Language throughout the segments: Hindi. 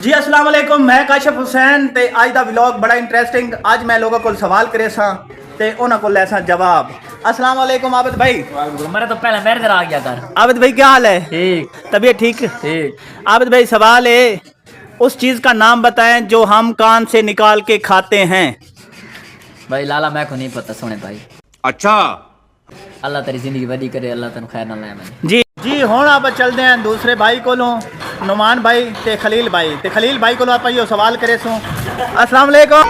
जी अस्सलाम वालेकुम, मैं काशिफ हुसैन ते आज दा व्लॉग बड़ा इंटरेस्टिंग। आज मैं लोगों को सवाल करे सा ते उन्हां को ले सा जवाब। अस्सलाम वालेकुम आबिद भाई। मेरा तो पहले मेरे घर आ गया कर। आबिद भाई क्या हाल है? ठीक तबीयत ठीक? ठीक। आबिद भाई सवाल है, उस चीज़ का नाम बताएं जो हम कान से निकाल के खाते हैं। भाई लाला मैं को नहीं पता सोने भाई। अच्छा अल्लाह तेरी जिंदगी बड़ी करे, अल्लाह तेन खैर ना लाए मैंने। जी हुण आप चलते हैं दूसरे भाई को नुमान भाई ते खलील भाई को आप यो सवाल करे सो। अस्सलाम वालेकुम।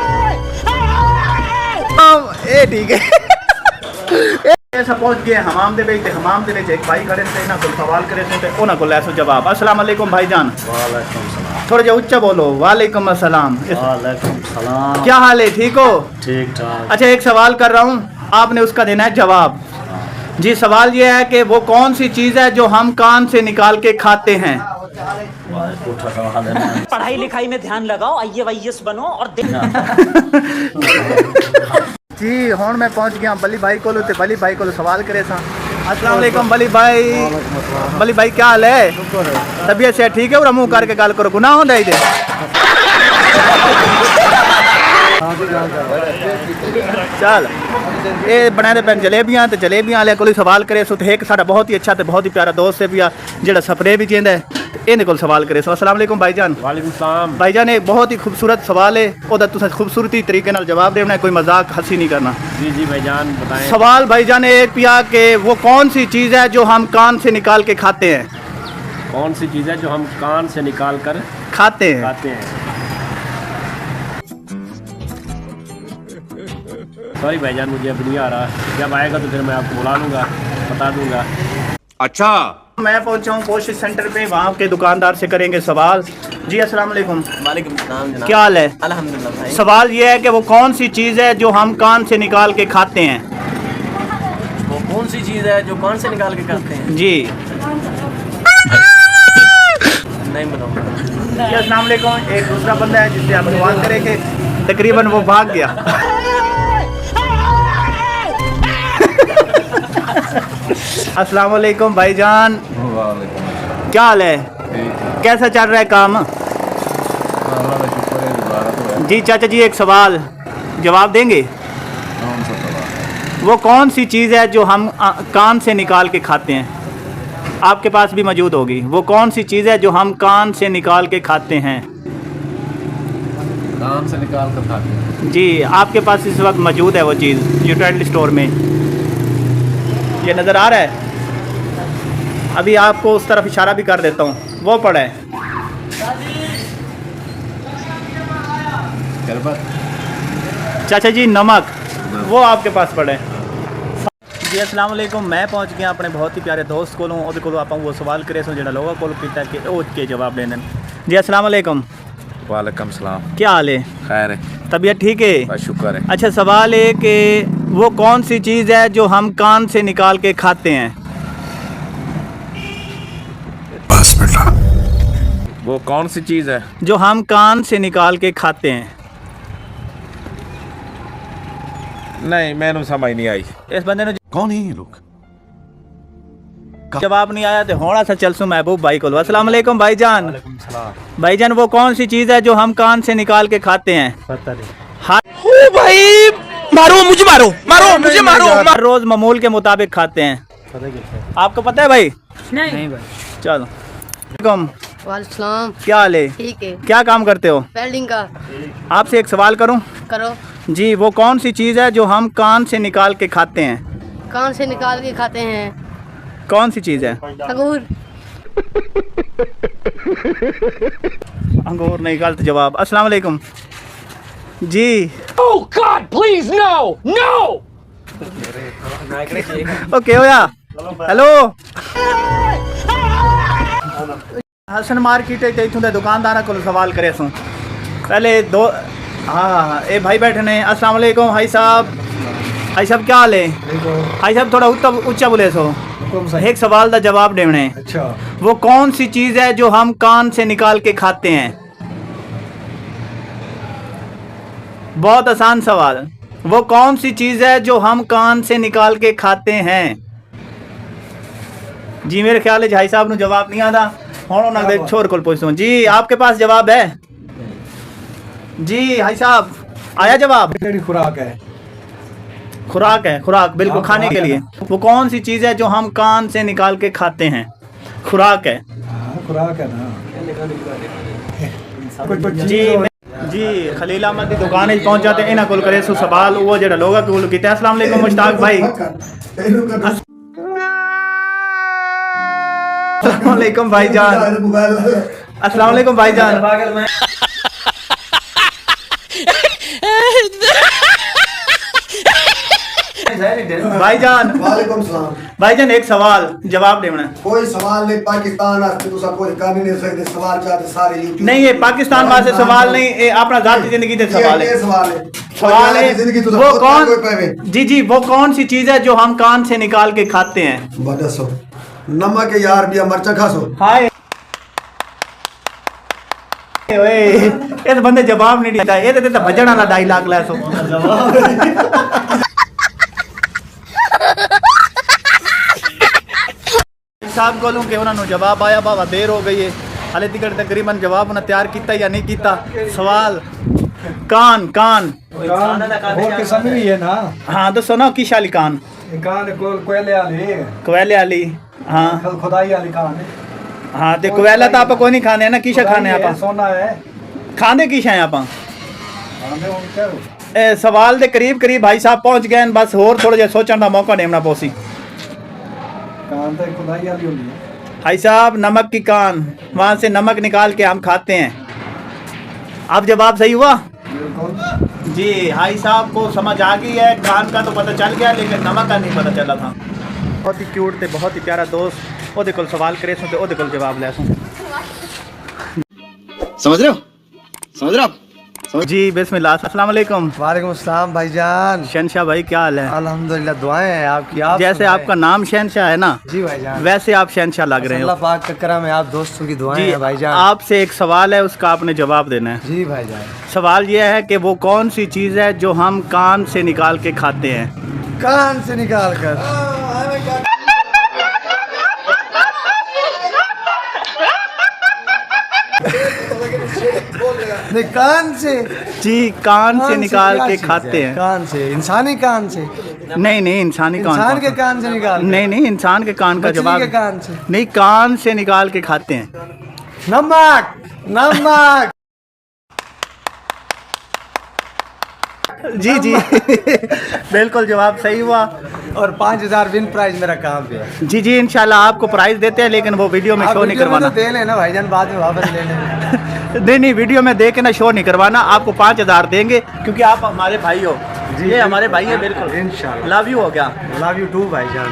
ए ठीक है। ऐसा पहुंच गए हमाम दे विच, हमाम दे विच एक भाई खड़े थे, इन्हां को सवाल करे थे ते उन्हां को ले सो जवाब। अस्सलाम वालेकुम भाईजान। वालेकुम सलाम। थोड़ा जा ऊंचा बोलो। वालेकुम अस्सलाम। वालेकुम सलाम। क्या हाल है? ठीक हो? ठीक ठाक। अच्छा एक सवाल कर रहा हूँ, आपने उसका देना है जवाब। जी सवाल ये है कि वो कौन सी चीज़ है जो हम कान से निकाल के खाते हैं। पढ़ाई लिखाई में ध्यान लगाओ, IAS बनो और जी हुण मैं पहुंच गया बली भाई को ते बली भाई को सवाल करे सा। अस्सलाम वालेकुम बली भाई। बली भाई क्या हाल है? तबीयत से ठीक है? और मुंह करके गल करो, गुनाह होंदा है चल ये बनाए दे पैन जलेबियां ते जलेबियां वाले को सवाल करे सो। एक साडा बहुत ही अच्छा ते बहुत ही प्यारा दोस्त है भी जेड़ा सपने भी चेंदा है, इन्हें को सवाल करे सो। अस्सलाम वालेकुम भाईजान। वालेकुम सलाम। भाईजान एक बहुत ही खूबसूरत सवाल है, ओदा तुसें खूबसूरती तरीके नाल जवाब देना है, कोई मजाक हंसी नहीं करना। जी जी भाईजान बताएं। सवाल भाईजान एक पिया के वो कौन सी चीज़ है जो हम कान से निकाल के खाते हैं। कौन सी चीज़ है जो हम कान से निकाल कर खाते हैं। खाते हैं? सॉरी भाईजान मुझे अब नहीं आ रहा, जब आएगा तो फिर मैं आपको बुला लूँगा, बता दूँगा। अच्छा मैं पहुंचा हूँ कोशिश सेंटर पे, वहाँ के दुकानदार से करेंगे सवाल। जी अस्सलाम वालेकुम। वालेकुम सलाम जनाब। क्या हाल है? अल्हम्दुलिल्लाह भाई। सवाल ये है कि वो कौन सी चीज़ है जो हम कान से निकाल के खाते हैं। वो कौन सी चीज़ है जो कान से निकाल के खाते हैं? जी नहीं बताऊँ। जी अस्सलाम वालेकुम। एक दूसरा बंदा है जिससे आप सवाल करेंगे, तकरीबन वो भाग गया। अस्सलाम वालेकुम भाईजान। क्या हाल है? कैसा चल रहा है काम? जी चाचा जी एक सवाल जवाब देंगे। वो कौन सी चीज़ है जो हम कान से निकाल के खाते हैं? आपके पास भी मौजूद होगी। वो कौन सी चीज़ है जो हम कान से निकाल के खाते हैं? कान से निकाल कर खाते हैं? जी आपके पास इस वक्त मौजूद है वो चीज़ यूटिलिटी स्टोर में, ये नज़र आ रहा है। अभी आपको उस तरफ इशारा भी कर देता हूँ, वो पड़ा है। चाचा जी नमक, वो आपके पास पड़ा है। जी अस्सलाम वालेकुम। मैं पहुंच गया अपने बहुत ही प्यारे दोस्त को आप वो सवाल करे सो जो लोगों को किया कि वो के जवाब देने। जी अस्सलाम वालेकुम। वालेकुम सलाम। क्या हाल है? खैर है, तबीयत ठीक है? बस शुक्र है। अच्छा सवाल है कि वो कौन सी चीज़ है जो हम कान से निकाल के खाते हैं। बस बेटा। वो कौन सी चीज़ है जो हम कान से निकाल के खाते हैं? नहीं मैंने समझ नहीं आई। इस बंदे ने कौन है ये लोग? जवाब नहीं आया तो होना सा चलसूँ महबूब भाई को। अस्सलाम वालेकुम भाईजान। वालेकुम सलाम। भाईजान वो कौन सी चीज़ है जो हम कान से निकाल के खाते हैं? पता नहीं। ओ भाई मारो मुझे, मारो मुझे, हर रोज मामूल के मुताबिक खाते हैं। आपको पता है भाई? नहीं भाई। चलो वालेकुम। वालेकुम। क्या हाल है? ठीक है। क्या काम करते हो? वेल्डिंग का। आपसे एक सवाल करूं? करो। जी वो कौन सी चीज़ है जो हम कान से निकाल के खाते हैं? कान से निकाल के खाते हैं? कौन सी चीज़ है? अंगूर। अंगूर नहीं, गलत जवाब। अस्सलाम वालेकुम जी। Oh God, please no, no. Okay होया। हेलो हसन मार्केट है, इतों के दुकानदार को सवाल करे सो पहले दो। हाँ ये भाई बैठे ने। अस्सलाम वालेकुम भाई साहब। भाई साहब क्या हाल है? भाई साहब थोड़ा ऊंचा बोले सो। एक सवाल का जवाब देना है। अच्छा वो कौन सी चीज़ है जो हम कान से निकाल के खाते हैं? बहुत आसान सवाल। वो कौन सी चीज़ है जो हम कान से निकाल के खाते हैं? जी मेरे ख्याल है भाई साहब को जवाब नहीं आता। हुण उन्होंने छोर को पूछूं। जी आपके पास जवाब है? जी भाई साहब, आया जवाब? खुराक है। खुराक है, खुराक बिल्कुल खाने के लिए। वो कौन सी चीज़ है जो हम कान से निकाल के खाते हैं? खुराक है खुराक है ना। जी। जी खलील अहमद की दुकान पहुंच जाते हैं, इन्हें कोल करे सो सवाल वो जो लोग कोल कीते। अस्सलाम वालेकुम मुश्ताक भाई। अस्सलाम वालेकुम भाईजान। अस्सलाम वालेकुम भाईजान। भाईजान वालेकुम सलाम। भाईजान एक सवाल जवाब देना। कोई सवाल नहीं, पाकिस्तान वास्ते तो सब कुछ कर नहीं सकते। सवाल चाहते सारे यूट्यूब नहीं, ये पाकिस्तान वास्ते सवाल नहीं, ये अपना जाती जिंदगी से सवाल है। सवाल है सवाल है जिंदगी तो वो कोई कौन, पावे। जी जी, वो कौन सी चीज है जो हम कान से निकाल के खाते हैं? बदसो नमक है यार, बिया मरचा खासो। हाय ओए, इस बंदे जवाब नहीं दिया। ये तो भजन वाला डायलॉग ला सो। साहब कोलों के उन्होंने जवाब आया, बाबा देर हो गई है हाले तक तकरीबन जवाब उन्हें तैयार किया या नहीं किया। सवाल कान कान और किस्म भी है ना। हाँ तो सुनो की शाली कान कान कोयले वाली, कोयले वाली। हाँ खुदाई वाली कान है। हाँ तो कोयला तो आप कोई नहीं खाने है ना, कीशा खाने आप सोना है। खाने कीशा है आप? खाने उन क्या सवाल के करीब करीब भाई साहब पहुंच गए, बस होर थोड़ा जिहा सोचने का मौका देना पोसी। कान तो खुदाई वाली होती है भाई साहब नमक की कान, वहाँ से नमक निकाल के हम खाते हैं। अब जवाब सही हुआ बिल्कुल। जी। भाई साहब को समझ आ गई है, कान का तो पता चल गया लेकिन नमक का नहीं पता चला था। बहुत ही क्यूट थे, बहुत ही प्यारा दोस्त। ओदे कोल सवाल करे सो तो ओदे कोल जवाब ले सो। समझ रहे हो? समझ रहे हो आप? जी बिस्मिल्लाह। अस्सलाम वालेकुम। वालेकुम अस्सलाम भाईजान। शहनशाह भाई क्या हाल है? अल्हम्दुलिल्लाह, दुआएं हैं आपकी। आप जैसे आपका नाम शहनशाह है ना, जी भाईजान, वैसे आप शहनशाह लग रहे अल्लाह हो। पाक का करम है, आप दोस्तों की दुआएं जी हैं भाईजान। आपसे एक सवाल है, उसका आपने जवाब देना है। जी भाईजान। सवाल यह है कि वो कौन सी चीज़ है जो हम कान से निकाल के खाते हैं? कान से निकाल कर नहीं, कान से। जी कान से निकाल के खाते हैं। कान से, इंसानी कान से। नहीं नहीं, इंसानी कान इंसान के कान से निकाल। नहीं नहीं, इंसान के कान का मछली जवाब के कान से। नहीं, कान से निकाल के खाते हैं। नमक नमक। जी जी बिल्कुल जवाब सही हुआ। और 5000 विन प्राइज मेरा काम पे है। जी जी इंशाल्लाह आपको प्राइज देते हैं, लेकिन वो वीडियो में आप शो नहीं वीडियो में करवाना। तो दे लेना भाईजान, बाद में वापस ले लेना। नहीं नहीं, वीडियो में दे के ना शो नहीं करवाना, आपको 5000 देंगे क्योंकि आप हमारे भाई हो। ये हमारे भाई है बिल्कुल। इंशाल्लाह। लव यू हो गया। लव यू टू भाईजान।